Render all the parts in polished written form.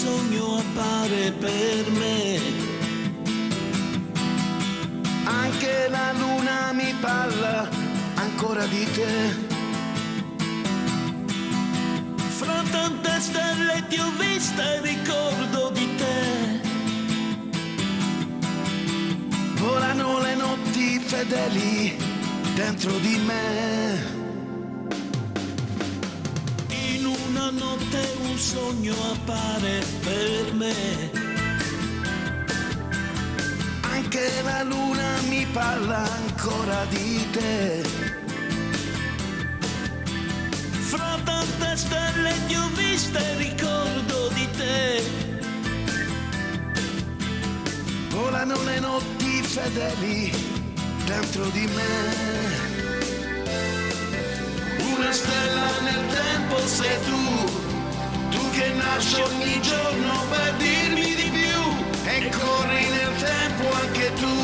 sogno appare per me. Anche la luna mi parla ancora di te. Fra tante stelle ti ho vista e ricordo di te. Volano le notti fedeli dentro di me. In una notte un sogno appare per me. Anche la luna mi parla ancora di te. Fra tante stelle ti ho vista e ricordo di te. Volano le notti fedeli dentro di me. Una stella nel tempo sei tu che nasci ogni giorno per dirmi di più. E corri nel tempo anche tu.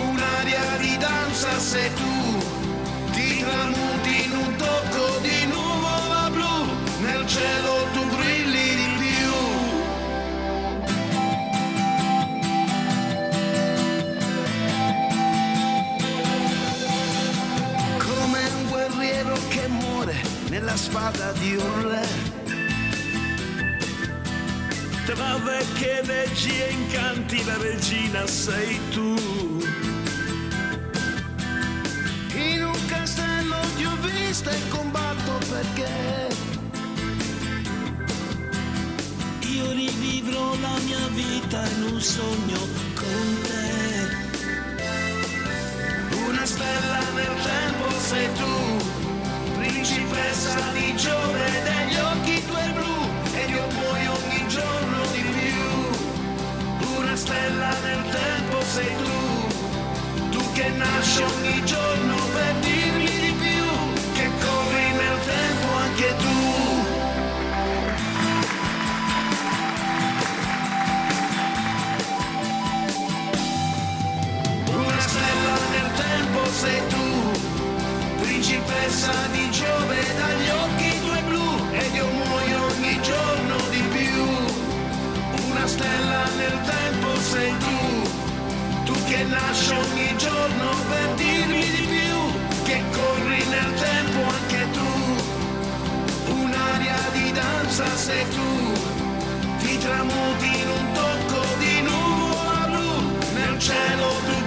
Un'aria di danza sei tu. Ti tramuti in un tocco di nuvola blu. Nel cielo tu brilli di più. Come un guerriero che muore nella spada di un re. Tra vecchie leggi e incanti la regina sei tu. In un castello ti ho vista e combatto perché Io rivivrò la mia vita in un sogno con te. una stella nel tempo sei tu, principessa di Giove degli occhi tuoi blu, e io muoio ogni giorno di più. Una stella nel tempo sei tu che nasci ogni giorno per dirmi di più, che corri nel tempo anche tu. Una stella nel tempo sei tu, principessa di Giove dagli occhi tuoi blu, ed io muoio ogni giorno di più. Una stella nel tempo sei tu che nasci ogni giorno per dirmi di più, che corri nel tempo anche tu. Un'aria di danza sei tu, ti tramuti in un tocco di nuvola blu, nel cielo tu